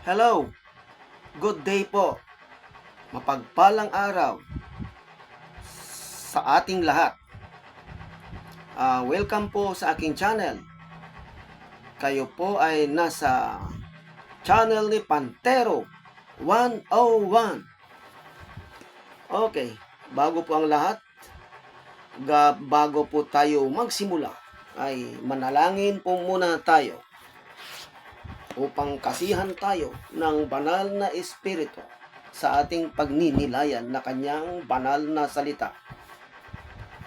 Hello, good day po. Mapagpalang araw sa ating lahat. Welcome po sa aking channel. Kayo po ay nasa channel ni Pantero 101. Okay, bago po ang lahat, bago po tayo magsimula, ay manalangin po muna tayo upang kasihan tayo ng banal na Espiritu sa ating pagninilayan na kanyang banal na salita.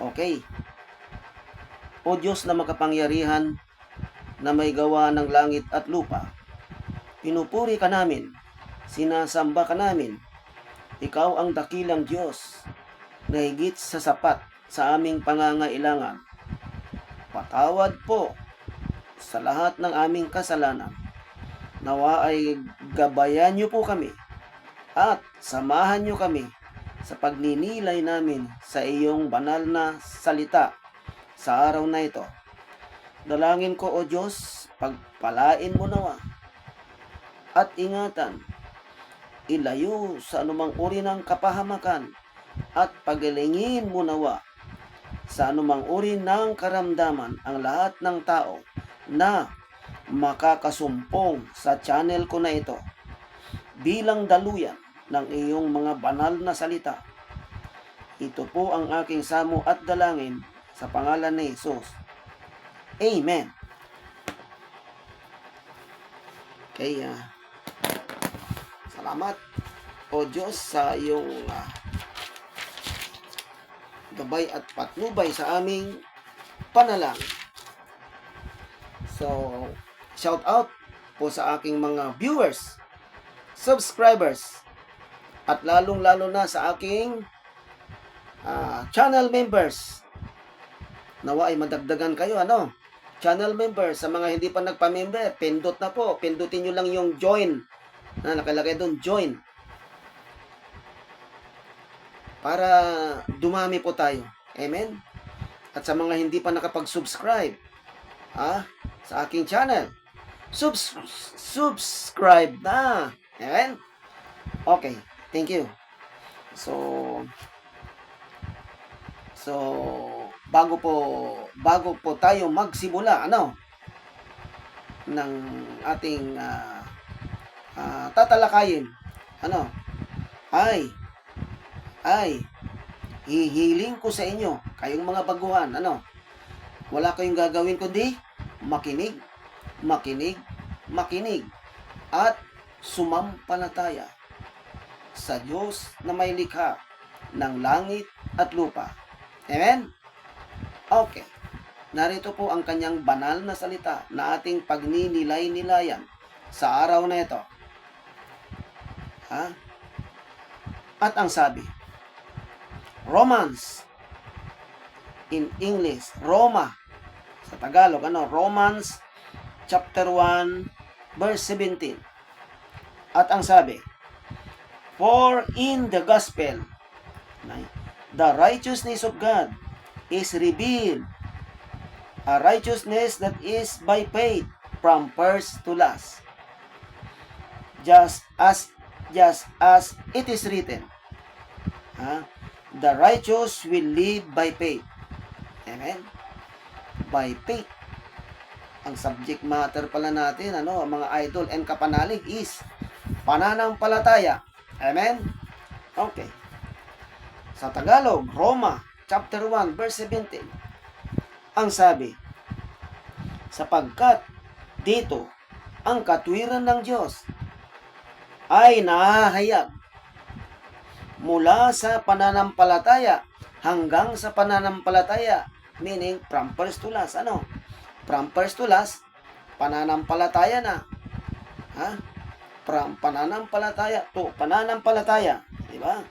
Okay. O Diyos na makapangyarihan na may gawa ng langit at lupa, pinupuri ka namin, sinasamba ka namin. Ikaw ang dakilang Diyos na higit sa sapat sa aming pangangailangan. Patawad po sa lahat ng aming kasalanan. Nawa ay gabayan niyo po kami at samahan niyo kami sa pagninilay namin sa iyong banal na salita sa araw na ito. Dalangin ko, O Diyos, pagpalain mo nawa at ingatan, ilayo sa anumang uri ng kapahamakan at pagalingin mo nawa sa anumang uri ng karamdaman ang lahat ng tao na makakasumpong sa channel ko na ito bilang daluyan ng iyong mga banal na salita. Ito po ang aking samo at dalangin sa pangalan ni Jesus. Amen. Okay, salamat o Diyos sa iyong gabay at patnubay sa aming panalangin. So, shout out po sa aking mga viewers, subscribers, at lalong-lalo na sa aking channel members. Nawa ay madagdagan kayo, channel members. Sa mga hindi pa nagpa-member, pindot na po. Pindutin nyo lang yung join. Nakalagay doon, join. Para dumami po tayo. Amen? At sa mga hindi pa nakapag-subscribe, sa aking channel, subscribe na. Amen? Okay, thank you. So bago po tayo magsimula ng ating tatalakayin, ay hihiling ko sa inyo, kayong mga baguhan, wala kayong gagawin kundi makinig at sumampalataya sa Diyos na may likha ng langit at lupa. Amen? Okay. Narito po ang kanyang banal na salita na ating pagninilay-nilayan sa araw na ito. At ang sabi, Romans, in English, Roma, sa Tagalog, Romans chapter 1, verse 17. At ang sabi, for in the gospel, the righteousness of God is revealed, a righteousness that is by faith from first to last. Just as it is written, the righteous will live by faith. Amen? By faith. Ang subject matter pala natin, mga idol and kapanalig is pananampalataya. Amen? Okay. Sa Tagalog, Roma, chapter 1, verse 17. Ang sabi, sapagkat dito, ang katwiran ng Diyos ay nahahayag mula sa pananampalataya hanggang sa pananampalataya, meaning from first to last. From first to last, pananampalataya na. From pananampalataya to pananampalataya. Diba?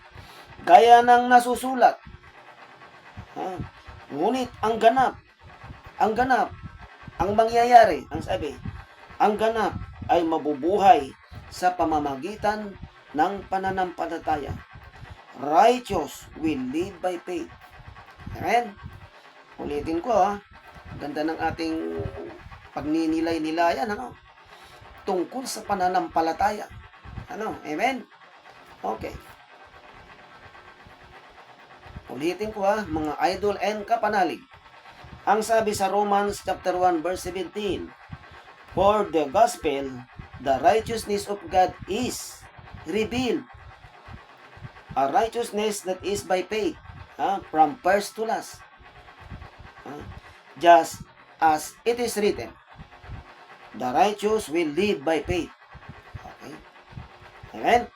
Gaya ng nasusulat. Ngunit ang ganap, ang mangyayari, ang sabi, ang ganap ay mabubuhay sa pamamagitan ng pananampalataya. Righteous will live by faith. Amen? Ulitin ko, ganda ng ating pagninilay-nilayan, tungkol sa pananampalataya. Ano? Amen? Okay. Ulitin ko mga idol and kapanalig. Ang sabi sa Romans chapter 1 verse 17, for the gospel, the righteousness of God is revealed. A righteousness that is by faith, from first to last. Just as it is written, the righteous will live by faith. Okay? Amen?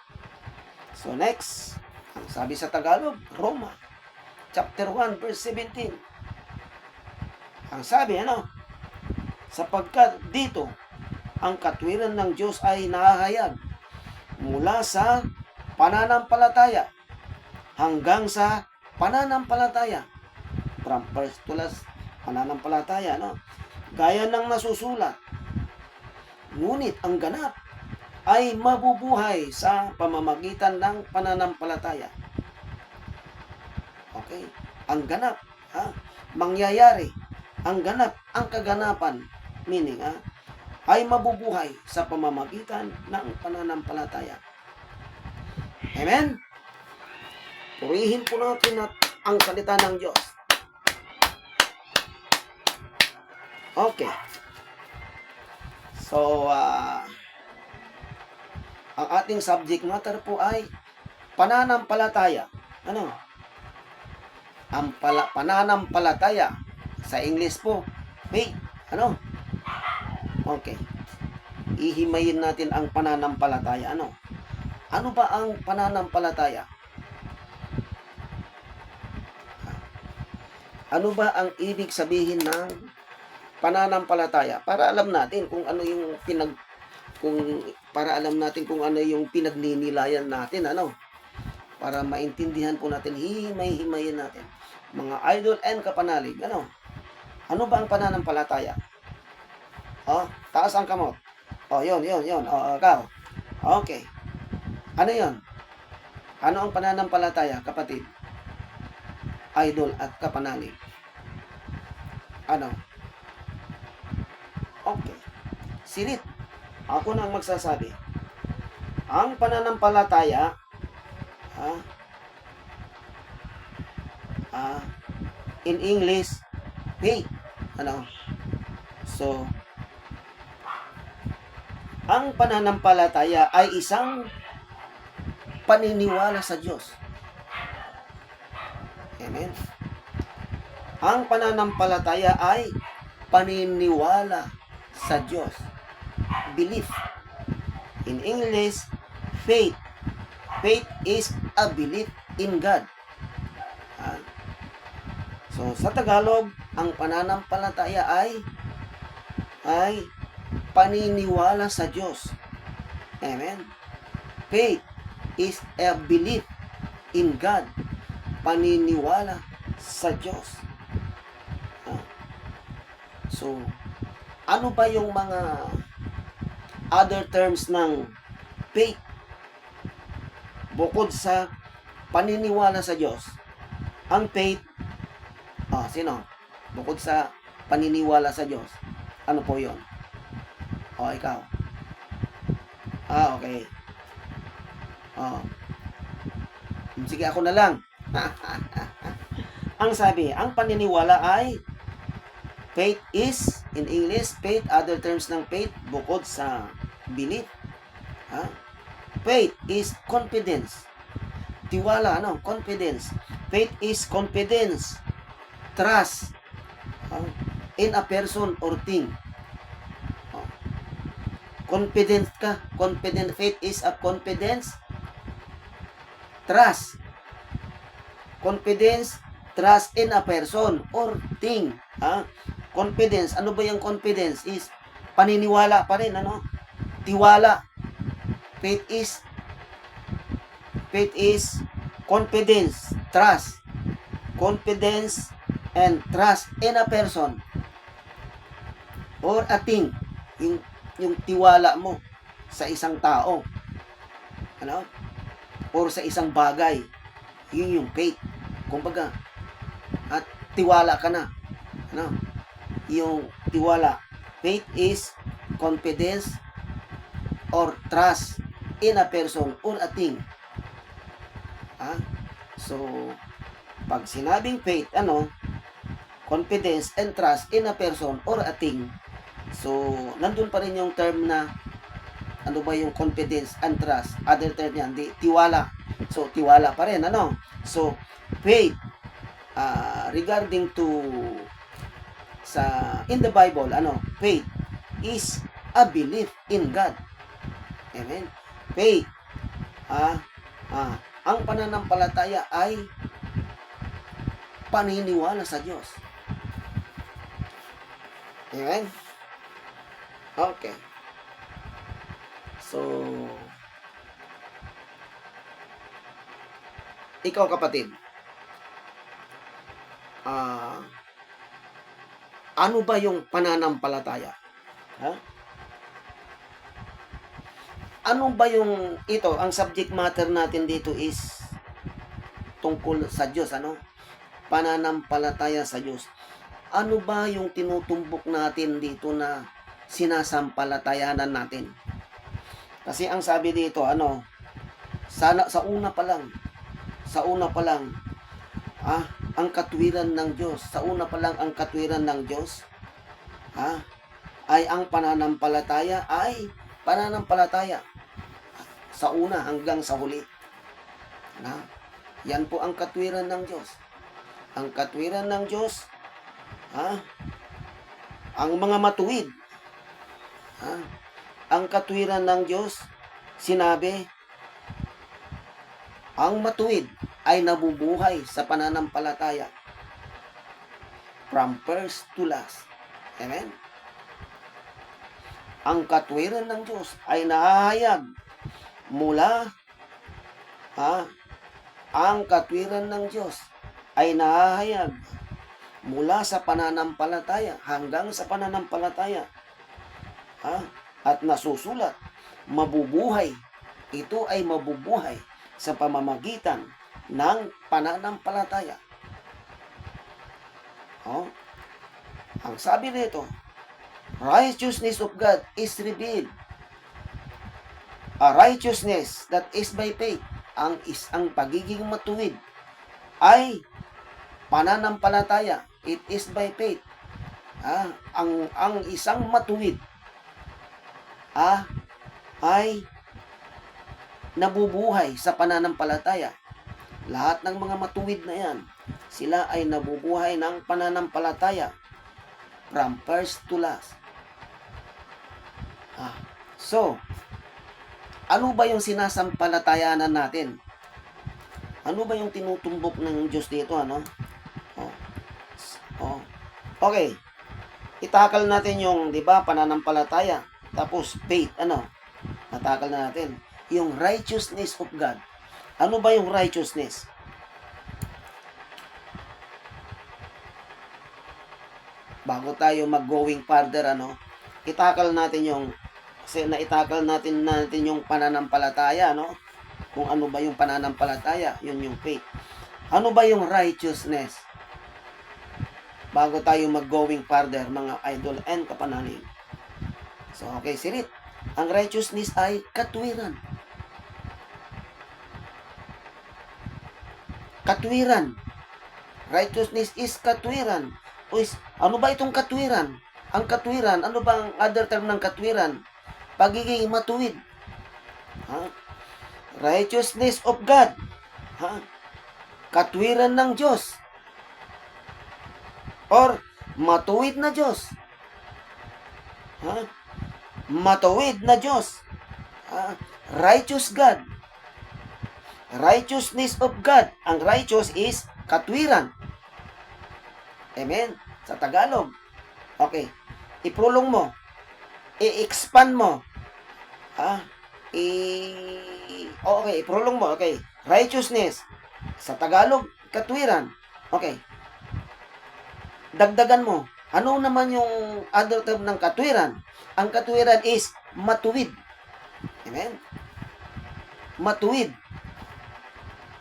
So next, ang sabi sa Tagalog, Roma chapter 1 verse 17. Ang sabi, sapagkat dito, ang katwiran ng Diyos ay nahahayag mula sa pananampalataya hanggang sa pananampalataya. From first to last, pananampalataya, gaya ng nasusulat. Ngunit ang ganap ay mabubuhay sa pamamagitan ng pananampalataya. Okay? Ang ganap, mangyayari. Ang ganap, ang kaganapan, meaning, ay mabubuhay sa pamamagitan ng pananampalataya. Amen? Purihin po natin ang salita ng Diyos. Okay. So, ang ating subject matter po ay pananampalataya. Ang pananampalataya sa English po, faith. Okay. Ihimayin natin ang pananampalataya. Ano ba ang pananampalataya? Ano ba ang ibig sabihin ng pananampalataya? Para alam natin kung ano yung kung ano yung pinagninilayan natin, para maintindihan po natin, hihimay-himayin natin. Mga idol and kapanalig, ano ba ang pananampalataya? Taas ang kamot. Yun. Ikaw. Okay. Ano yun? Ano ang pananampalataya, kapatid? Idol at kapanalig. Okay. Silid. Ako nang magsasabi. Ang pananampalataya, in English, faith. So, ang pananampalataya ay isang paniniwala sa Diyos. Amen. Ang pananampalataya ay paniniwala sa Diyos. Belief. In English, faith. Faith is a belief in God. So, sa Tagalog, ang pananampalataya ay paniniwala sa Diyos. Amen. Faith is a belief in God. Paniniwala sa Diyos. So, ano ba yung mga other terms ng faith? Bukod sa paniniwala sa Diyos. Ang faith, sino? Bukod sa paniniwala sa Diyos. Ano po yun? Ikaw. Okay. Sige, ako na lang. Ang sabi, ang paniniwala ay faith is, in English, faith, other terms ng faith, bukod sa belief. Faith is confidence. Tiwala, confidence. Faith is confidence, trust, in a person or thing. Confident ka. Confident. Faith is a confidence, trust. Confidence, trust in a person or thing. Confidence. Ano ba yung confidence? Is paniniwala pa rin. Tiwala. Faith is confidence, trust. Confidence and trust in a person or a thing. Yung tiwala mo sa isang tao. Or sa isang bagay. Yun yung faith. Kumbaga, at tiwala ka na. Yung tiwala. Faith is confidence, or trust in a person or a thing. So, pag sinabing faith, confidence and trust in a person or a thing. So, nandun pa rin yung term na ano ba yung confidence and trust. Other term yan, tiwala. So, tiwala pa rin, So, faith, regarding to in the Bible, faith is a belief in God. Amen. Faith, ang pananampalataya ay paniniwala sa Diyos. Amen? Okay. So, ikaw kapatid, ano ba yung pananampalataya? Ano ba yung ito? Ang subject matter natin dito is tungkol sa Diyos, pananampalataya sa Diyos. Ano ba yung tinutumbok natin dito na sinasampalatayanan natin? Kasi ang sabi dito, sa una pa lang, ang katwiran ng Diyos, sa una pa lang ang katwiran ng Diyos, ay ang pananampalataya sa una hanggang sa huli. Yan po ang katwiran ng Diyos. Ang katwiran ng Diyos, ang mga matuwid, ang katwiran ng Diyos, sinabi, ang matuwid ay nabubuhay sa pananampalataya from first to last. Amen? Ang katwiran ng Diyos ay nahahayag mula, ang katwiran ng Diyos ay nahahayag mula sa pananampalataya hanggang sa pananampalataya. At nasusulat, mabubuhay. Ito ay mabubuhay sa pamamagitan ng pananampalataya. Ang sabi nito, righteousness of God is revealed. A righteousness that is by faith. Ang pagiging matuwid ay pananampalataya. It is by faith. Ang isang matuwid ay nabubuhay sa pananampalataya. Lahat ng mga matuwid na yan, sila ay nabubuhay ng pananampalataya from first to last. So, ano ba yung sinasampalatayanan natin? Ano ba yung tinutumbok ng Diyos dito, Okay. Itakal natin yung, pananampalataya. Tapos faith, natakal na natin. Yung righteousness of God. Ano ba yung righteousness? Bago tayo mag-going further, itakal natin yung, kasi naitakal natin yung pananampalataya, Kung ano ba yung pananampalataya, yun yung faith. Ano ba yung righteousness? Bago tayo mag-going further, mga idol and kapanalig. So, okay, sirit. Ang righteousness ay katwiran. Katwiran. Righteousness is katwiran. Ano ba itong katwiran? Ang katwiran, ano ba ang other term ng katwiran? Pagiging matuwid. Righteousness of God. Katwiran ng Diyos. Or matuwid na Diyos. Matuwid na Diyos. Righteous God. Righteousness of God. Ang righteous is katwiran. Amen? Sa Tagalog. Okay. Iprulong mo. I-expand mo. Okay, iprulong mo. Okay. Righteousness. Sa Tagalog, katwiran. Okay. Dagdagan mo. Ano naman yung other term ng katwiran? Ang katwiran is matuwid. Amen? Matuwid.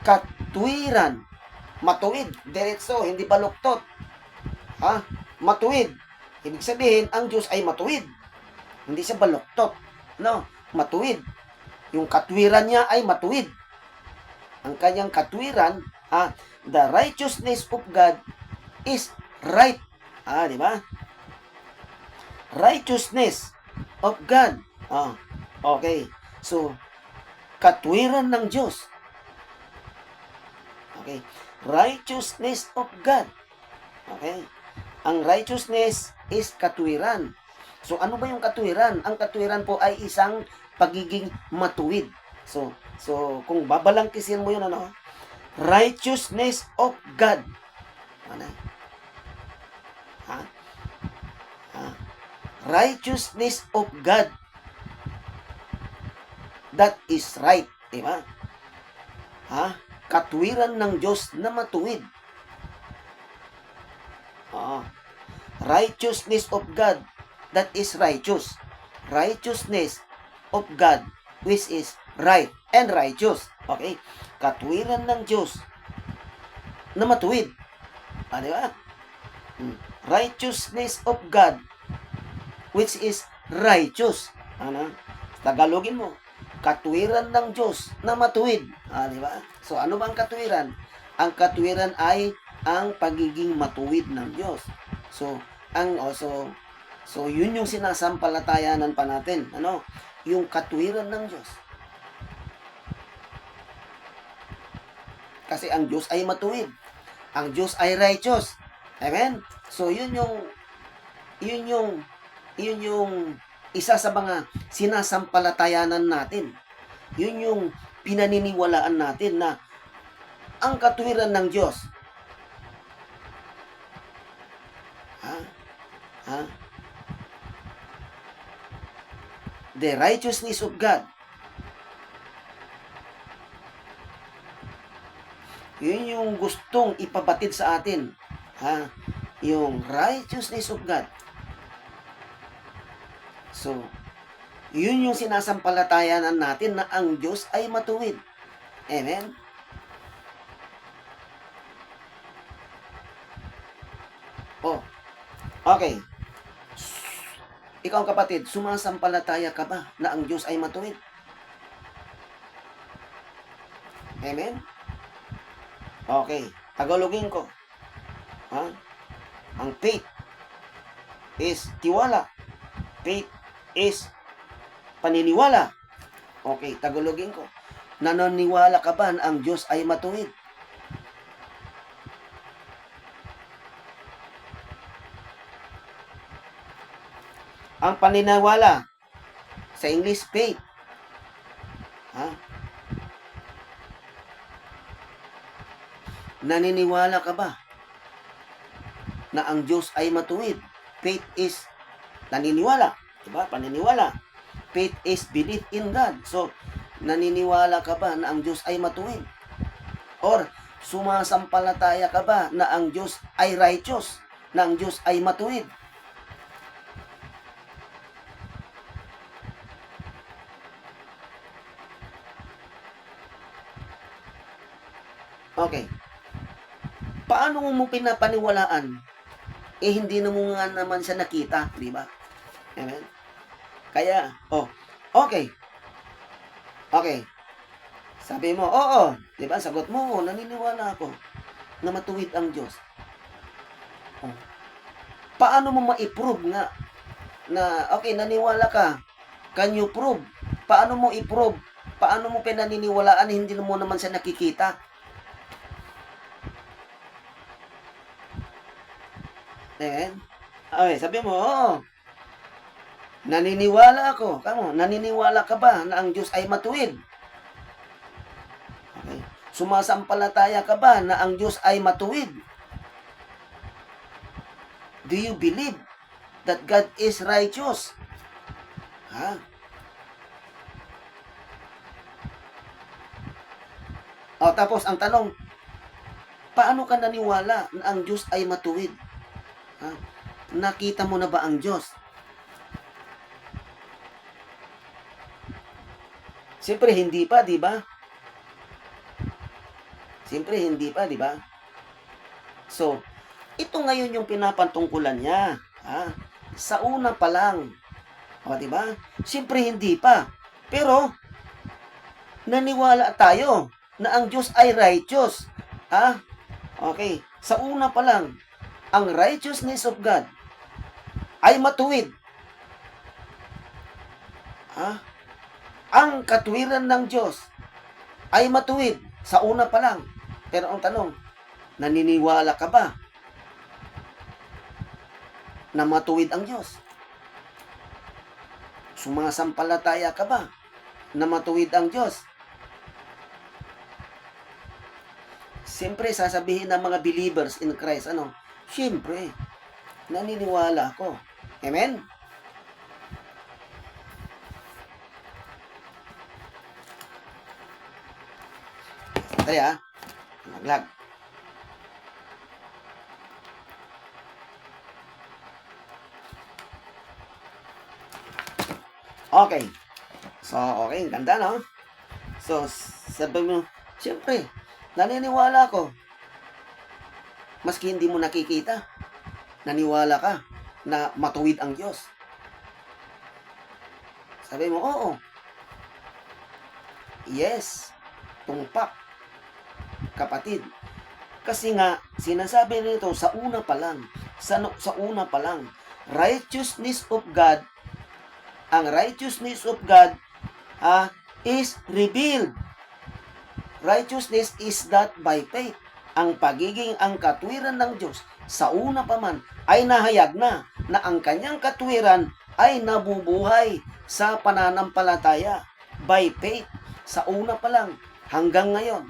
Katwiran. Matuwid. Diretso, hindi baluktot. Matuwid. Ibig sabihin, ang Diyos ay matuwid. Hindi siya baluktot. matuwid. Yung katwiran niya ay matuwid. Ang kanyang katwiran, the righteousness of God is right. Di ba? Righteousness of God. Okay. So, katwiran ng Diyos. Okay. Righteousness of God. Okay. Ang righteousness is katwiran. So, ano ba yung katwiran? Ang katwiran po ay isang pagiging matuwid. So kung babalangkisin mo yun, righteousness of God. Ano? Righteousness of God. That is right. Diba? Katwiran ng Diyos na matuwid. Righteousness of God. That is righteous. Righteousness of God, which is right and righteous. Okay? Katwiran ng Diyos na matuwid. Diba? Righteousness of God, which is righteous. Tagalogin mo. Katwiran ng Diyos na matuwid. Diba? So, ano ba ang katwiran? Ang katwiran ay ang pagiging matuwid ng Diyos. So, yun yung sinasampalatayanan pa natin. Yung katwiran ng Diyos. Kasi ang Diyos ay matuwid. Ang Diyos ay righteous. Amen? So, yun yung isa sa mga sinasampalatayanan natin. Yun yung pinaniniwalaan natin na ang katwiran ng Diyos. The righteousness of God. Yun yung gustong ipabatid sa atin. Yung righteousness of God. So, yun yung sinasampalatayanan natin na ang Diyos ay matuwid. Amen? Okay. Ikaw kapatid, sumasampalataya ka ba na ang Diyos ay matuwid? Amen? Okay. Tagalogin ko. Ang faith is tiwala. Faith is paniniwala. Okay. Tagalogin ko. Naniniwala ka ba na ang Diyos ay matuwid? Ang paniniwala sa English, faith. Naniniwala ka ba na ang Diyos ay matuwid? Faith is naniniwala. Diba? Paniniwala. Faith is belief in God. So, naniniwala ka ba na ang Diyos ay matuwid? Or, sumasampalataya ka ba na ang Diyos ay righteous? Na ang Diyos ay matuwid? Okay. Paano mo pinapaniwalaan? Hindi na mo nga naman siya nakita, di ba? Amen? Kaya, okay. Okay. Sabi mo, oo. Di ba? Sagot mo, naniniwala ako na matuwid ang Diyos. Paano mo ma-prove nga na, okay, naniwala ka? Can you prove? Paano mo i-prove? Paano mo pinaniniwalaan hindi mo naman siya nakikita? Amen? Okay, sabi mo, naniniwala ako. Naniniwala ka ba na ang Diyos ay matuwid? Okay. Sumasampalataya ka ba na ang Diyos ay matuwid? Do you believe that God is righteous? Tapos ang tanong, paano ka naniwala na ang Diyos ay matuwid? Nakita mo na ba ang Diyos? Siyempre hindi pa, di ba? Siyempre hindi pa, di ba? So, ito ngayon yung pinapantungkulan niya. Sa una pa lang. Di ba? Siyempre hindi pa. Pero, naniwala tayo na ang Diyos ay righteous. Ha? Okay. Sa una pa lang, ang righteousness of God ay matuwid. Ha? Ang katwiran ng Diyos ay matuwid sa una pa lang. Pero ang tanong, naniniwala ka ba na matuwid ang Diyos? Sumasampalataya ka ba na matuwid ang Diyos? Siyempre, sasabihin ng mga believers in Christ, Siyempre, naniniwala ako. Amen? Sandali Naglag. Okay. So, okay. Ganda, no? So, sabi mo, siyempre, naniniwala ako. Maski hindi mo nakikita, naniwala ka na matuwid ang Diyos. Sabi mo, oo. Yes. Tumpak. Kapatid. Kasi nga, sinasabi nito sa una pa lang, sa una pa lang, righteousness of God, ang righteousness of God is revealed. Righteousness is that by faith. Ang katwiran ng Diyos sa una pa man ay nahayag na ang kanyang katwiran ay nabubuhay sa pananampalataya by faith. Sa una pa lang hanggang ngayon,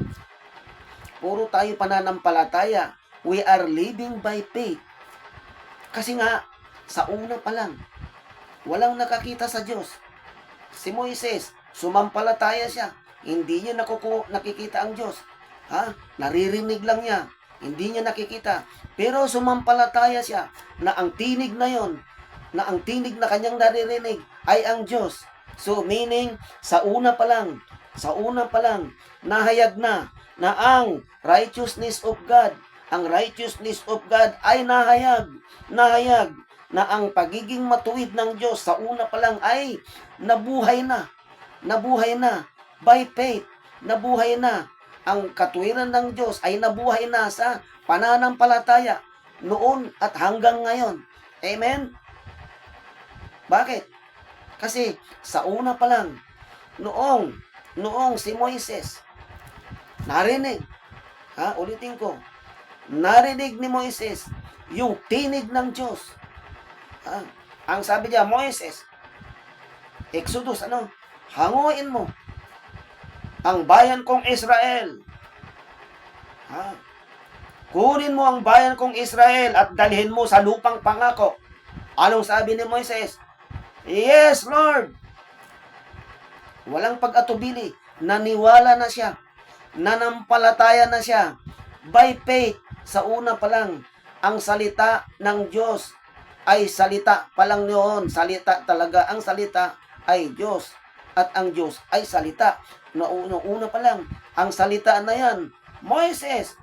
puro tayo pananampalataya. We are living by faith. Kasi nga, sa una pa lang, walang nakakita sa Diyos. Si Moises, sumampalataya siya. Hindi niya nakikita ang Diyos. Naririnig lang niya. Hindi niya nakikita. Pero sumampalataya siya na ang tinig na yon, na ang tinig na kanyang naririnig ay ang Diyos. So, meaning, sa una pa lang, nahayag na ang righteousness of God, ay nahayag na ang pagiging matuwid ng Diyos sa una pa lang ay nabuhay na by faith, nabuhay na. Ang katwiran ng Diyos ay nabuhay na sa pananampalataya noon at hanggang ngayon. Amen? Bakit? Kasi sa una pa lang, noong si Moises, narinig, ulitin ko, narinig ni Moises yung tinig ng Diyos. Ang sabi niya, Moises, Exodus, hanguin mo ang bayan kong Israel. Kunin mo ang bayan kong Israel at dalhin mo sa lupang pangako. Anong sabi ni Moises? Yes, Lord. Walang pag-atubili. Naniwala na siya. Nanampalataya na siya. By faith, sa una pa lang, ang salita ng Diyos ay salita pa lang noon. Salita talaga. Ang salita ay Diyos. At ang Diyos ay salita. Una pa lang, ang salita na yan, Moises.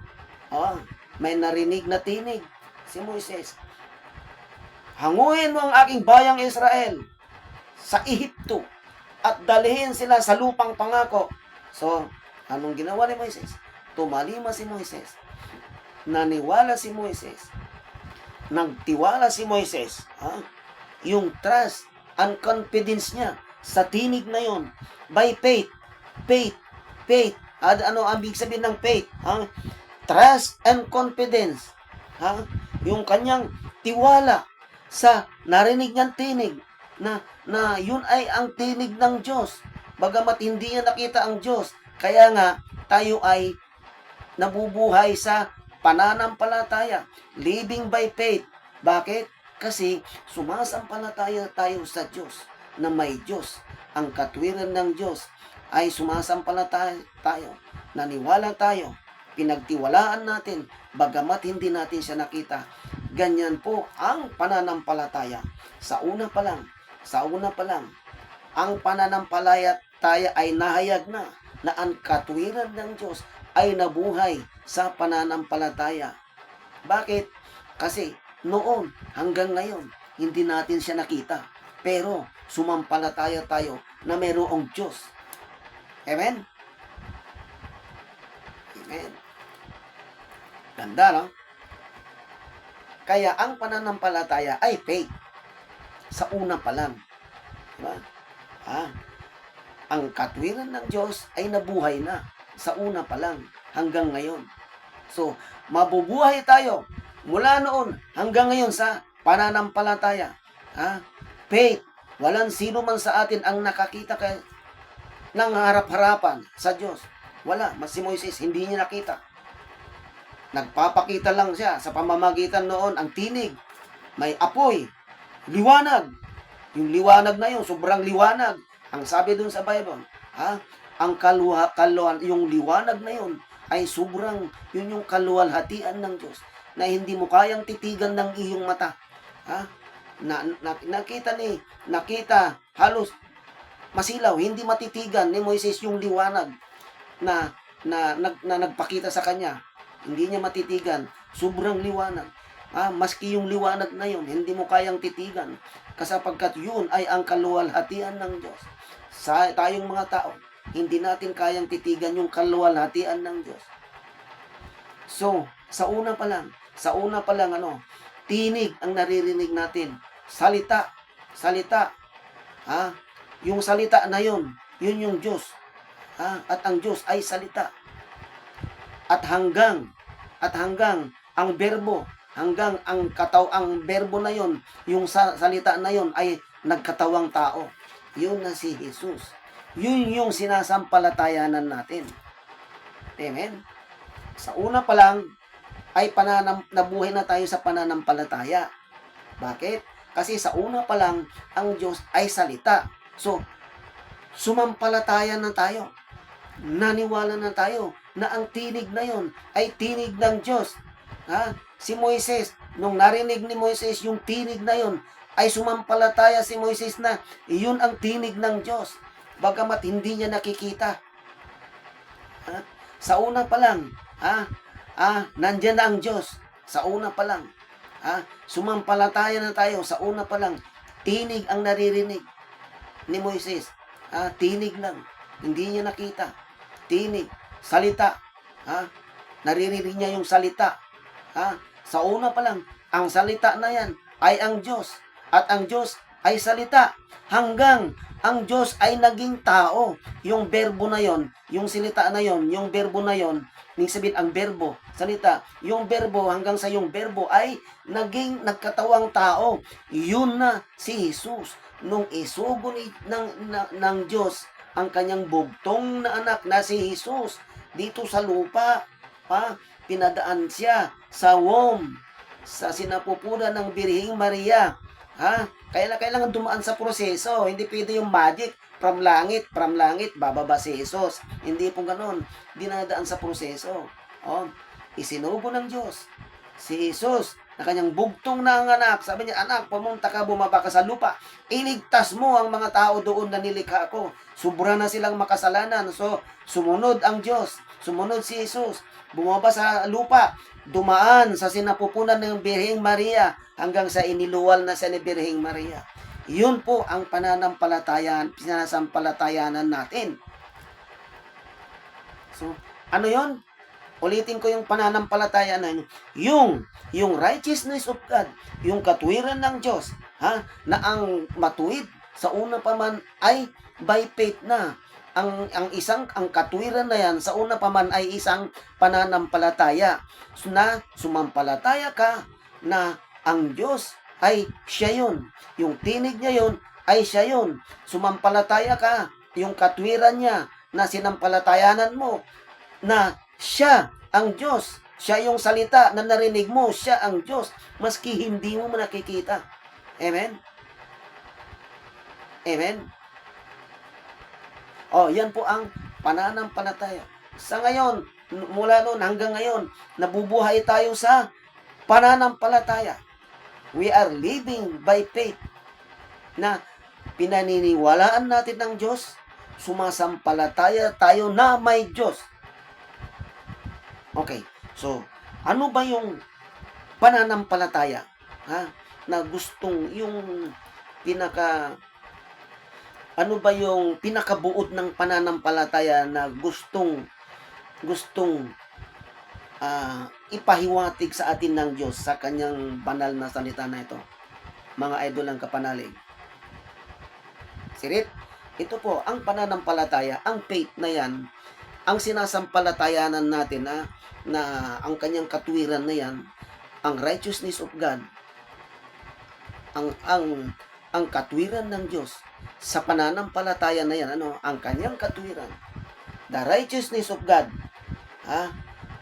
May narinig na tinig si Moises. Hanguin mo ang aking bayang Israel sa Ehipto at dalhin sila sa lupang pangako. So, anong ginawa ni Moises? Tumalima si Moises. Naniwala si Moises. Nagtiwala si Moises. Yung trust and confidence niya sa tinig na yon. By faith. Faith. Ano ang ibig sabihin ng faith? Trust and confidence. Yung kanyang tiwala sa narinig niyang tinig na yun ay ang tinig ng Diyos. Bagamat hindi niya nakita ang Diyos. Kaya nga, tayo ay nabubuhay sa pananampalataya. Living by faith. Bakit? Kasi sumasampalataya tayo sa Diyos na may Diyos. Ang katwiran ng Diyos ay sumasampalataya tayo. Naniwala tayo. Pinagtiwalaan natin. Bagamat hindi natin siya nakita. Ganyan po ang pananampalataya. Sa una pa lang, ang pananampalataya ay nahayag na ang katwiran ng Diyos ay nabuhay sa pananampalataya. Bakit? Kasi noon hanggang ngayon, hindi natin siya nakita. pero sumampalataya tayo na mayroong Diyos. Amen? Amen. Ganda, no? Kaya ang pananampalataya ay faith. Sa una pa lang. Diba? Ang katwiran ng Diyos ay nabuhay na. Sa una pa lang. Hanggang ngayon. So, mabubuhay tayo mula noon hanggang ngayon sa pananampalataya. Faith. Walang sino man sa atin ang nakakita ng harap-harapan sa Diyos. Wala. Si Moises, hindi niya nakita. Nagpapakita lang siya sa pamamagitan noon ang tinig. May apoy. Liwanag. Yung liwanag na yun, sobrang liwanag. Ang sabi dun sa Bible, ang yung liwanag na yun ay sobrang, yun yung kaluwalhatian ng Diyos na hindi mo kayang titigan ng iyong mata. Nakita halos masilaw, hindi matitigan ni Moises yung liwanag na nagpakita sa kanya. Hindi niya matitigan. Sobrang liwanag. Maski yung liwanag na yun, hindi mo kayang titigan. Kasapagkat yun ay ang kaluwalhatian ng Diyos. Tayong mga tao, hindi natin kayang titigan yung kaluwalhatian ng Diyos. So, sa una pa lang, tinig ang naririnig natin. Salita. Yung salita na yun yung Diyos. At ang Diyos ay salita. At hanggang ang berbo, hanggang ang berbo na yon, yung salita na yon ay nagkatawang tao. Yun na si Jesus. Yun yung sinasampalatayanan natin. Amen? Sa una pa lang, ay nabuhay na tayo sa pananampalataya. Bakit? Kasi sa una pa lang, ang Diyos ay salita. So, sumampalataya na tayo. Naniwala na tayo na ang tinig na yon ay tinig ng Diyos. Si Moises, nung narinig ni Moises yung tinig na yon, ay sumampalataya si Moises na iyon ang tinig ng Diyos. Bagamat hindi niya nakikita. Sa una pa lang, nandyan na ang Diyos. Sa una pa lang. Sumampalataya na tayo. Sa una pa lang, tinig ang naririnig ni Moises. Tinig lang. Hindi niya nakita. Tinig. Salita. Naririnig niya yung salita. Sa una pa lang, ang salita na yan ay ang Diyos. At ang Diyos ay salita. Hanggang ang Diyos ay naging tao. Yung berbo na yon, yung salita na yon, yung berbo na yon, ibig sabihin ang berbo, salita, yung berbo hanggang sa yung berbo ay nagkatawang tao. Yun na si Jesus. Nung isugo ng Diyos ang kanyang bugtong na anak na si Jesus dito sa lupa, pinadaan siya sa womb, sa sinapupunan ng Birhing Maria. Kailangan dumaan sa proseso. Hindi pwede yung magic from langit, bababa si Jesus. Hindi po ganoon. Dinadaan sa proseso. Isinugo ng Diyos si Jesus na kanyang bugtong na anak. Sabi niya, anak, pumunta ka, bumaba ka sa lupa. Iligtas mo ang mga tao doon na nilikha ko. Sobra na silang makasalanan. So, sumunod ang Diyos. Sumunod si Jesus. Bumaba sa lupa. Dumaan sa sinapupunan ng Birheng Maria hanggang sa iniluwal na siya ni Birheng Maria. Yun po ang sinasampalatayanan natin. So, ano yun? Ulitin ko yung pananampalataya na yung righteousness of God, yung katwiran ng Diyos, na ang matuwid sa una pa man ay by faith na. Ang katwiran na yan sa una pa man ay isang pananampalataya na sumampalataya ka na ang Diyos ay siya yun. Yung tinig niya yun ay siya yun. Sumampalataya ka, yung katwiran niya na sinampalatayanan mo na siya ang Diyos. Siya yung salita na narinig mo, siya ang Diyos, maski hindi mo nakikita. Amen? Amen? Yan po ang pananampalataya. Sa ngayon, mula noon hanggang ngayon, nabubuhay tayo sa pananampalataya. We are living by faith na pinaniniwalaan natin ng Diyos, sumasampalataya tayo na may Diyos. Okay, so, ano ba yung pananampalataya? Na gustong, yung ano ba yung pinakabuod ng pananampalataya na gustong ipahiwatig sa atin ng Diyos sa kanyang banal na salita na ito, mga idol ng kapanalig? Sirit, ito po, ang pananampalataya, ang faith na yan, ang sinasampalatayanan natin na ang kanyang katwiran na yan, ang righteousness of God, ang katwiran ng Diyos sa pananampalataya na yan, ang kanyang katwiran, the righteousness of God,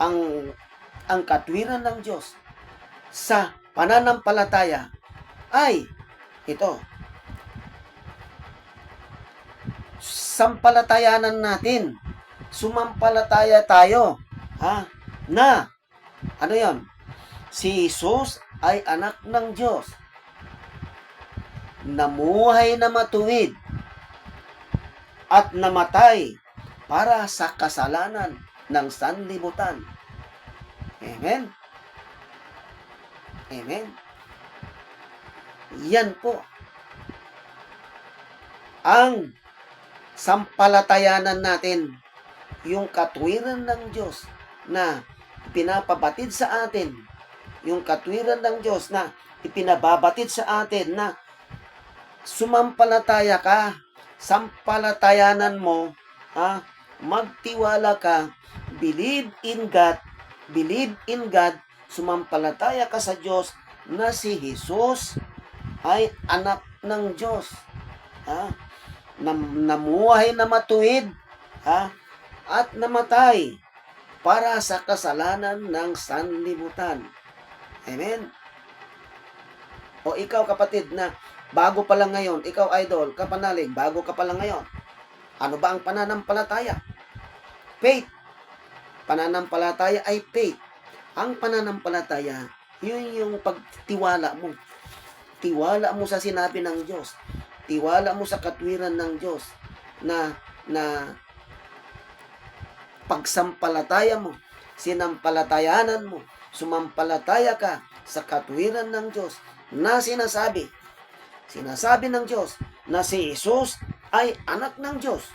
ang katwiran ng Diyos sa pananampalataya ay ito, sampalatayanan natin, sumampalataya tayo, na, ano yon? Si Jesus ay anak ng Diyos, namuhay na matuwid, at namatay para sa kasalanan ng sanlibutan. Amen? Amen? Yan po ang sampalatayanan natin, yung katwiran ng Diyos na pinapabatid sa atin, yung katwiran ng Diyos na ipinababatid sa atin na sumampalataya ka, sampalatayanan mo, magtiwala ka, believe in God, sumampalataya ka sa Diyos na si Jesus ay anak ng Diyos, namuhay na matuwid, at namatay para sa kasalanan ng sanlibutan. Amen? O ikaw kapatid na bago pa lang ngayon, ikaw idol, kapanalig, bago ka pa lang ngayon, ano ba ang pananampalataya? Faith. Pananampalataya ay faith. Ang pananampalataya, yun yung pagtiwala mo. Tiwala mo sa sinabi ng Diyos. Tiwala mo sa katwiran ng Diyos na pagsampalataya mo, sinampalatayanan mo, sumampalataya ka sa katwiran ng Diyos na sinasabi ng Diyos na si Jesus ay anak ng Diyos,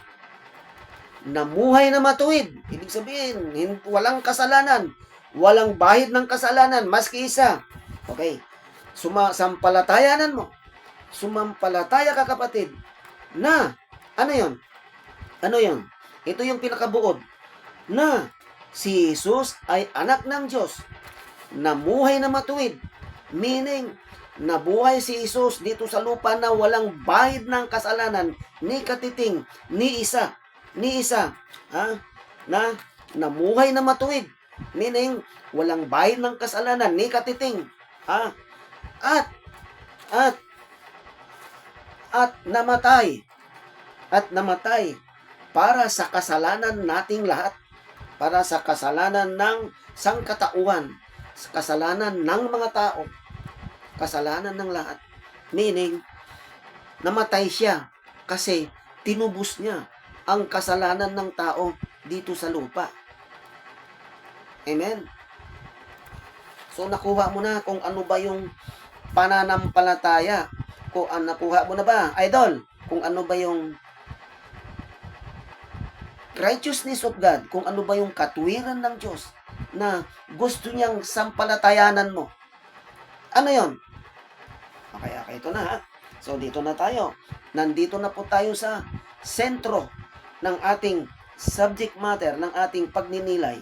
namuhay na matuwid. Ibig sabihin, walang kasalanan, walang bahid ng kasalanan, maski isa. Okay, sampalatayanan mo, sumampalataya ka kapatid, na, ano yon? Ito yung pinakabuod, na si Jesus ay anak ng Diyos, namuhay na matuwid, meaning, nabuhay si Jesus dito sa lupa na walang bahid ng kasalanan, ni katiting, ni isa, na namuhay na matuwid, meaning, walang bahid ng kasalanan, ni katiting, at namatay para sa kasalanan nating lahat, para sa kasalanan ng sangkatauhan, sa kasalanan ng mga tao, kasalanan ng lahat. Meaning, namatay siya kasi tinubos niya ang kasalanan ng tao dito sa lupa. Amen? So, nakuha mo na kung ano ba yung pananampalataya. Nakuha mo na ba, idol? Kung ano ba yung righteousness of God, kung ano ba yung katwiran ng Diyos na gusto niyang sampalatayanan mo. Ano yon? Okay, ito na. So, dito na tayo. Nandito na po tayo sa sentro ng ating subject matter, ng ating pagninilay.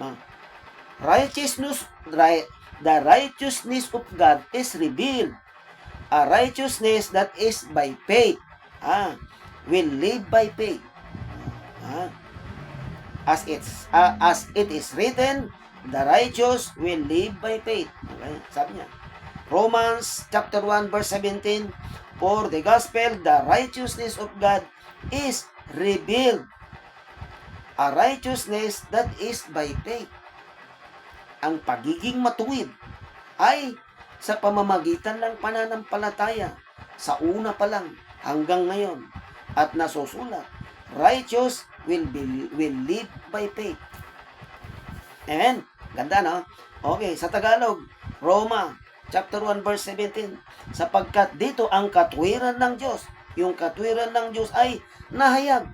The righteousness of God is revealed. A righteousness that is by faith. Will live by faith. As it is written, the righteous will live by faith. Okay? Sabi niya. Romans chapter 1 verse 17, for the gospel, the righteousness of God is revealed. A righteousness that is by faith. Ang pagiging matuwid ay sa pamamagitan ng pananampalataya. Sa una pa lang hanggang ngayon. At nasusulat, righteous will live by faith. Amen? Ganda, no? Okay, sa Tagalog, Roma chapter 1 verse 17. Sapagkat dito ang katwiran ng Diyos, yung katwiran ng Diyos ay nahayag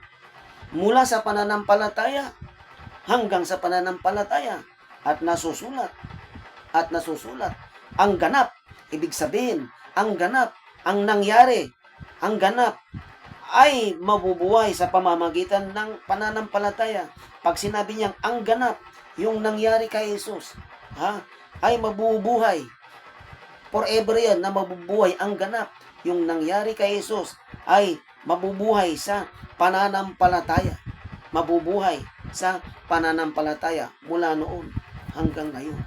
mula sa pananampalataya hanggang sa pananampalataya at nasusulat ang ganap, ibig sabihin ang ganap, ang nangyari, ang ganap ay mabubuhay sa pamamagitan ng pananampalataya. Pag sinabi niyang ang ganap, yung nangyari kay Jesus, ay mabubuhay. Forever yan na mabubuhay ang ganap. Yung nangyari kay Jesus ay mabubuhay sa pananampalataya. Mabubuhay sa pananampalataya mula noon hanggang ngayon.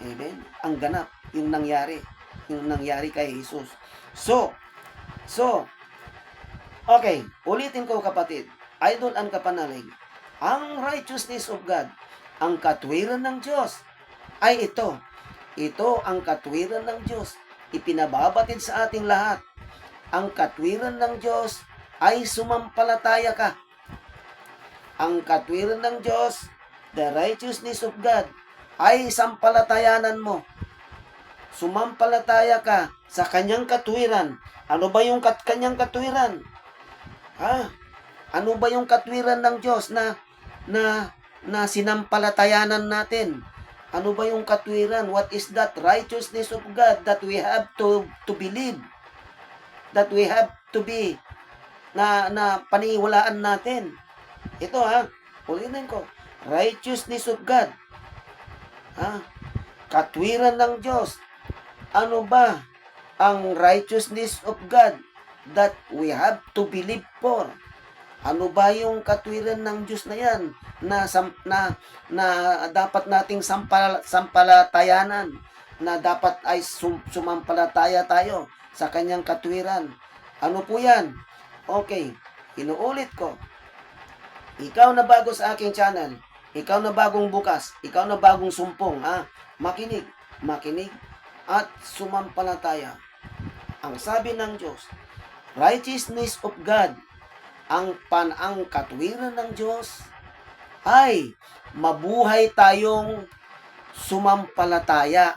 Amen? Ang ganap, yung nangyari kay Jesus. So, okay, ulitin ko kapatid, idol ang kapanalig, ang righteousness of God, ang katwiran ng Diyos, ay ito. Ito ang katwiran ng Diyos. Ipinababatid sa ating lahat. Ang katwiran ng Diyos ay sumampalataya ka. Ang katwiran ng Diyos, the righteousness of God, ay sampalatayanan mo. Sumampalataya ka sa kanyang katwiran. Ano ba yung kanyang katwiran? Ano ba yung katwiran ng Diyos na sinampalatayanan natin? Ano ba yung katwiran? What is that righteousness of God that we have to believe? That we have to be na paniwalaan natin. Ito ulitin ko. Righteousness of God. Katwiran ng Diyos. Ano ba ang righteousness of God that we have to believe for? Ano ba yung katwiran ng Diyos na yan na dapat nating sampalatayanan, na dapat ay sumampalataya tayo sa kanyang katwiran? Ano po yan? Okay, inuulit ko. Ikaw na bago sa aking channel, ikaw na bagong bukas, ikaw na bagong sumpong, makinig at sumampalataya. Ang sabi ng Diyos, righteousness of God, ang katwiran ng Diyos ay mabuhay tayong sumampalataya.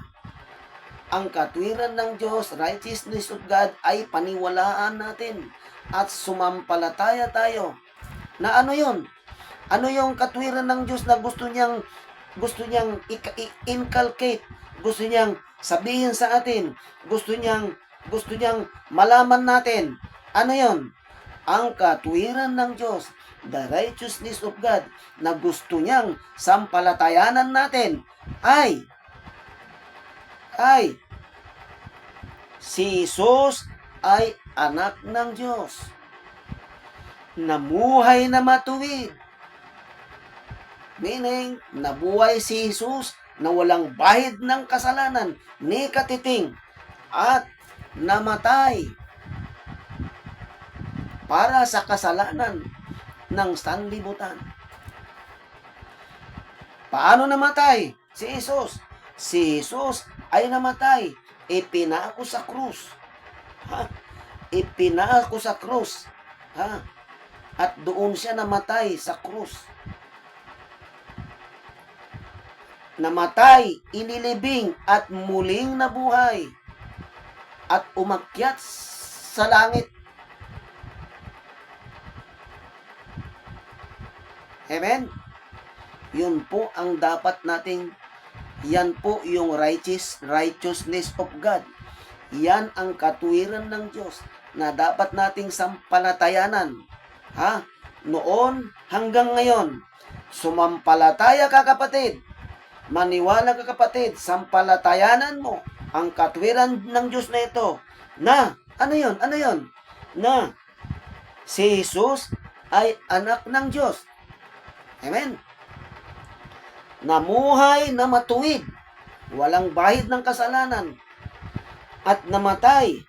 Ang katwiran ng Diyos, righteousness of God, ay paniwalaan natin at sumampalataya tayo. Na ano yun? Ano yung katwiran ng Diyos na gusto niyang inculcate, gusto niyang sabihin sa atin, gusto niyang malaman natin? Ano yun? Ang katwiran ng Diyos, the righteousness of God, na gusto niyang sampalatayanan natin ay si Jesus ay anak ng Diyos. Namuhay na matuwid. Meaning, nabuhay si Jesus na walang bahid ng kasalanan ni katiting at namatay para sa kasalanan ng sanlibutan. Paano namatay si Jesus? Si Jesus ay namatay, ipinako sa krus. Ipinako sa krus. At doon siya namatay sa krus. Namatay, inilibing, at muling nabuhay. At umakyat sa langit. Amen? Yun po ang dapat nating, yan po yung righteousness of God. Yan ang katwiran ng Diyos na dapat nating sampalatayanan. Noon hanggang ngayon, sumampalataya ka kapatid. Maniwala ka kapatid, sampalatayanan mo ang katwiran ng Diyos na ito. Na, ano yun? Na, si Jesus ay anak ng Diyos. Amen. Namuhay na matuwid, walang bahid ng kasalanan, at namatay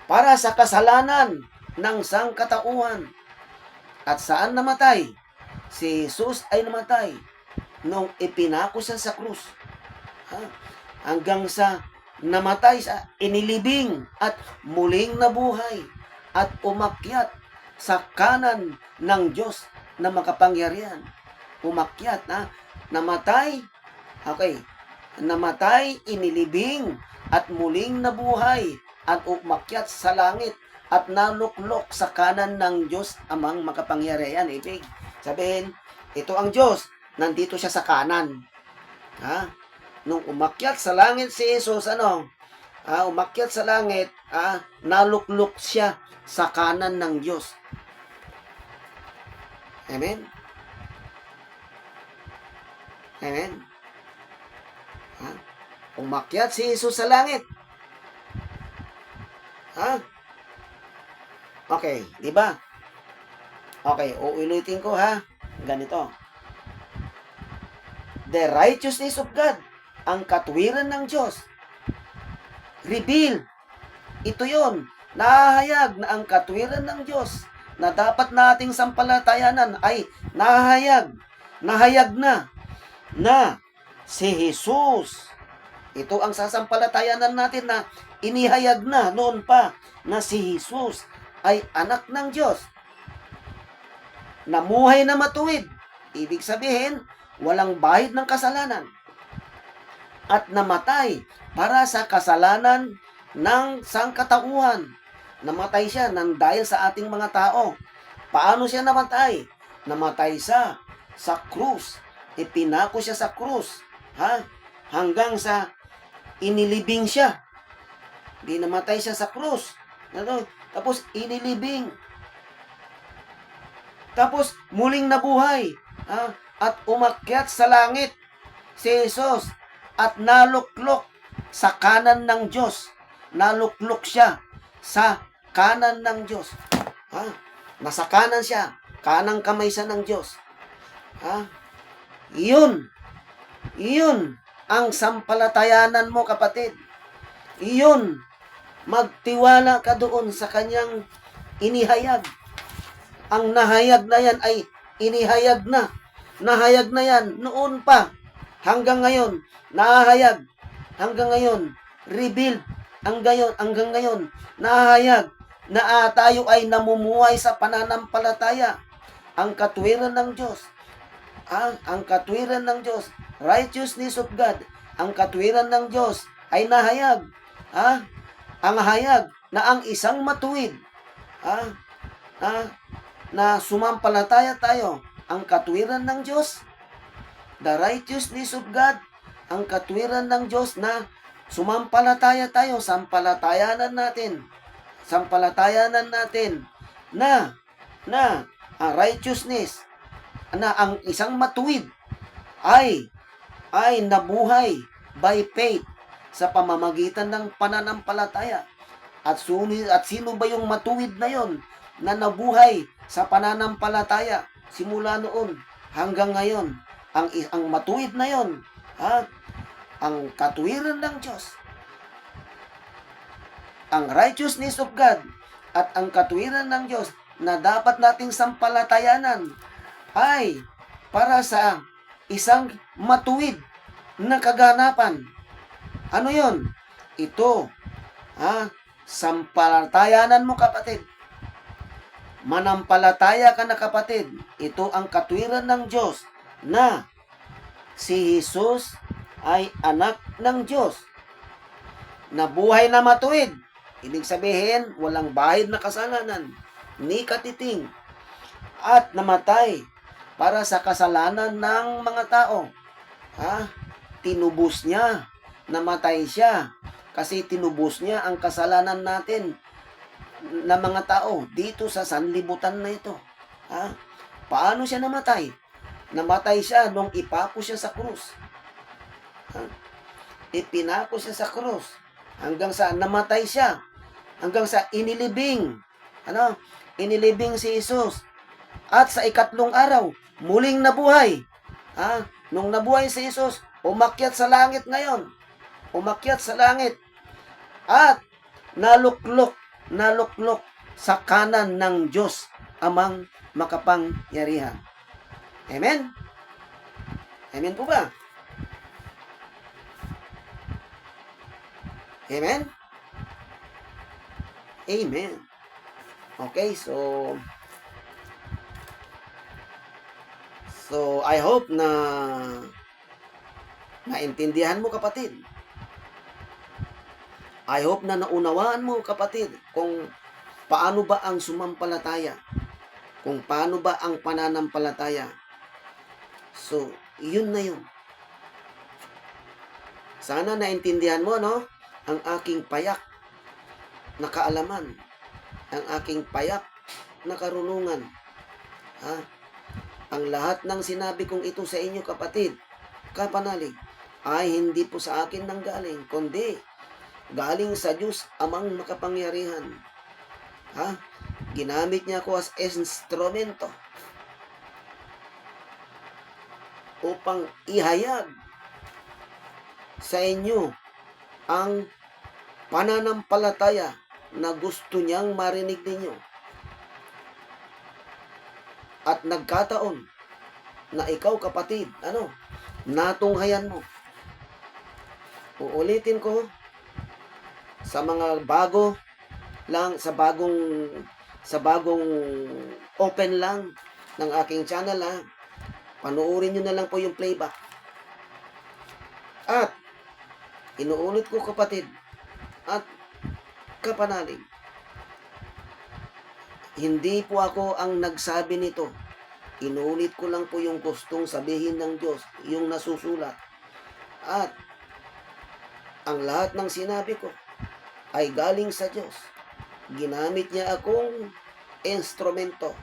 para sa kasalanan ng sangkatauhan. At saan namatay? Si Jesus ay namatay nung ipinako siya sa krus. Hanggang sa namatay, sa inilibing at muling nabuhay at umakyat sa kanan ng Diyos na makapangyarihan. Umakyat, namatay. Okay. namatay, inilibing, at muling nabuhay, at umakyat sa langit, at naluklok sa kanan ng Diyos amang makapangyarihan. Ibig sabihin, ito ang Diyos, nandito siya sa kanan. Ha? Nung umakyat sa langit si Jesus, umakyat sa langit, naluklok siya sa kanan ng Diyos. Amen? Amen? Ha? Umakyat si Jesus sa langit. Ha? Okay, di ba? Okay, uulitin ko ha. Ganito. The righteousness of God, ang katwiran ng Diyos. Reveal. Ito yon. Nahahayag na ang katwiran ng Diyos na dapat nating sampalatayanan ay nahayag na si Jesus. Ito ang sasampalatayanan natin na inihayag na noon pa na si Jesus ay anak ng Diyos. Namuhay na matuwid. Ibig sabihin, walang bahid ng kasalanan. At namatay para sa kasalanan ng sangkatauhan. Namatay siya nang dahil sa ating mga tao. Paano siya namatay? Namatay siya sa krus. Ipinako siya sa krus. Hanggang sa inilibing siya. Di namatay siya sa krus. Tapos inilibing. Tapos muling nabuhay. At umakyat sa langit si Jesus. At naluklok sa kanan ng Diyos. Naluklok siya sa kanan ng Diyos. Nasa kanan siya. Kanang kamay siya ng Diyos. Iyon ang sampalatayanan mo, kapatid. Iyon. Magtiwala ka doon sa kanyang inihayag. Ang nahayag na yan ay inihayag na. Nahayag na yan noon pa. Hanggang ngayon. Nahayag. Hanggang ngayon. Revealed. Hanggang ngayon. Nahayag na tayo ay namumuhay sa pananampalataya. Ang katwiran ng Diyos. Ang katwiran ng Diyos. Righteousness of God. Ang katwiran ng Diyos ay nahayag. Ang hayag na ang isang matuwid, na sumampalataya tayo, ang katwiran ng Diyos, the righteousness of God, ang katwiran ng Diyos na sumampalataya tayo, sampalatayanan natin na ang righteousness, na ang isang matuwid ay nabuhay by faith sa pamamagitan ng pananampalataya. At sino ba yung matuwid na yon na nabuhay sa pananampalataya simula noon hanggang ngayon? Ang matuwid na yon, ang katwiran ng Diyos, ang righteousness of God, at ang katwiran ng Diyos na dapat nating sampalatayanan ay para sa isang matuwid na kaganapan. Ano yon? Ito, sampalatayanan mo, kapatid. Manampalataya ka na, kapatid. Ito ang katwiran ng Diyos na si Jesus ay anak ng Diyos. Nabuhay na matuwid. Ibig sabihin, walang bahid na kasalanan, ni katiting. At namatay para sa kasalanan ng mga tao. Tinubos niya. Namatay siya kasi tinubos niya ang kasalanan natin na mga tao dito sa sanlibutan na ito. Paano siya namatay? Namatay siya nung ipako siya sa krus. Ipinako siya sa krus hanggang sa namatay siya, hanggang sa inilibing. Inilibing si Jesus. At sa ikatlong araw, muling nabuhay. Nung nabuhay si Jesus, umakyat sa langit ngayon. Umakyat sa langit at naluklok sa kanan ng Diyos amang makapangyarihan. Amen? Amen po ba? Amen? Amen. Okay, so I hope na Naintindihan mo, kapatid? I hope na naunawaan mo, kapatid, kung paano ba ang sumampalataya, kung paano ba ang pananampalataya. So, yun na yun. Sana naintindihan mo, no? Ang aking payak na kaalaman, ang aking payak na karunungan. Ha? Ang lahat ng sinabi kong ito sa inyo, kapatid, kapanalig, ay hindi po sa akin nanggaling, kundi galing sa Diyos amang makapangyarihan. Ha? Ginamit niya ako as instrumento upang ihayag sa inyo ang pananampalataya na gusto niyang marinig ninyo. At nagkataon na ikaw, kapatid, natunghayan mo. Uulitin ko, sa mga bago lang, sa bagong open lang ng aking channel, panuorin nyo na lang po yung playback. At inuulit ko, kapatid at kapanalig, hindi po ako ang nagsabi nito. Inuulit ko lang po yung gustong sabihin ng Diyos, yung nasusulat. At ang lahat ng sinabi ko ay galing sa Diyos. Ginamit niya akong instrumento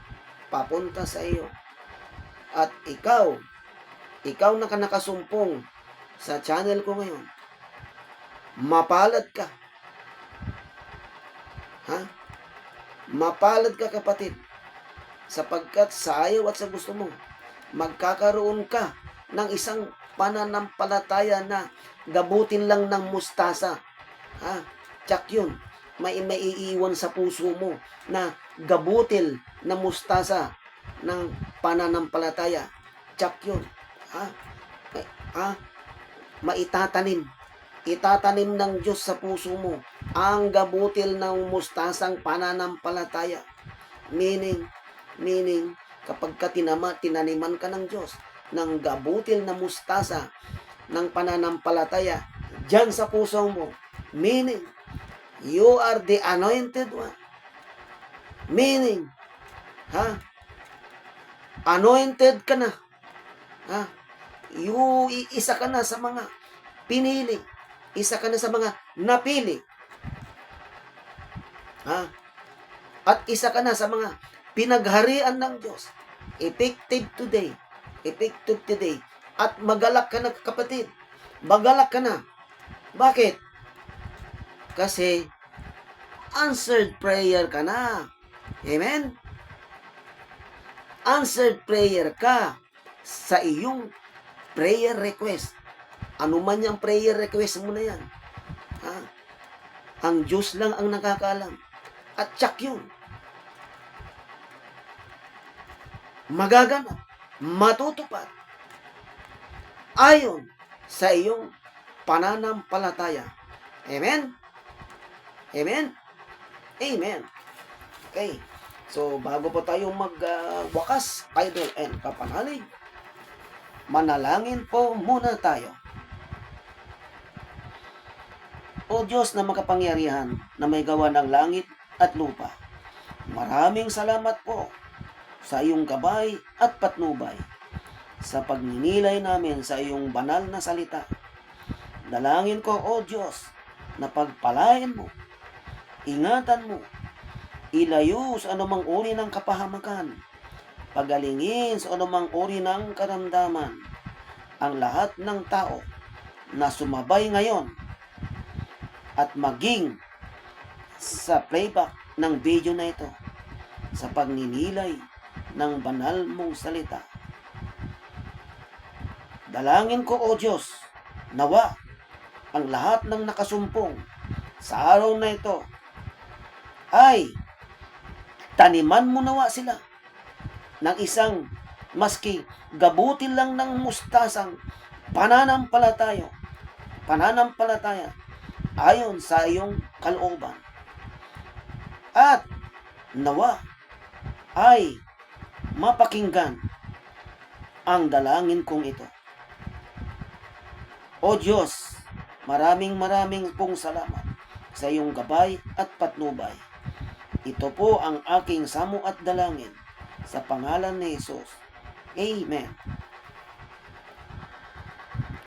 papunta sa iyo. At ikaw na nakasumpong sa channel ko ngayon, mapalad ka. Ha? Mapalad ka, kapatid, sapagkat sa ayaw at sa gusto mo, magkakaroon ka ng isang pananampalataya na gabutin lang ng mustasa. Ha? Tsak yun. May iiwan sa puso mo na gabutil na mustasa ng pananampalataya. Tsak yun. Maitatanim. Itatanim ng Diyos sa puso mo ang gabutil ng mustasang pananampalataya. Meaning, kapag tinaniman ka ng Diyos ng gabutil na mustasa ng pananampalataya dyan sa puso mo, meaning, you are the anointed one. Meaning, anointed ka na. Isa ka na sa mga pinili. Isa ka na sa mga napili. At isa ka na sa mga pinagharian ng Diyos. Effective today. At magalak ka na, kapatid. Magalak ka na. Bakit? Kasi answered prayer ka na. Amen? Answered prayer ka sa iyong prayer request. Ano man yung prayer request mo na yan. Ang Diyos lang ang nakakaalam. At tsak yun. Magaganap, matutupad, ayon sa iyong pananampalataya. Amen? Amen? Amen. Okay. So, bago po tayo magwakas, idol and kapanalig, manalangin po muna tayo. O Diyos na makapangyarihan na may gawa ng langit at lupa, maraming salamat po sa iyong gabay at patnubay sa pagninilay namin sa iyong banal na salita. Dalangin ko, O Diyos, na pagpalain mo, ingatan mo, ilayo sa anumang uri ng kapahamakan, pagalingin sa anumang uri ng karamdaman, ang lahat ng tao na sumabay ngayon at maging sa playback ng video na ito sa pagninilay ng banal mong salita. Dalangin ko, O Diyos, nawa ang lahat ng nakasumpong sa araw na ito ay taniman mo nawa sila ng isang maski gabutin lang ng mustasang pananampalataya ayon sa iyong kalooban. At nawa ay mapakinggan ang dalangin kong ito. O Diyos, maraming pong salamat sa iyong gabay at patnubay. Ito po ang aking samu at dalangin sa pangalan ni Jesus. Amen.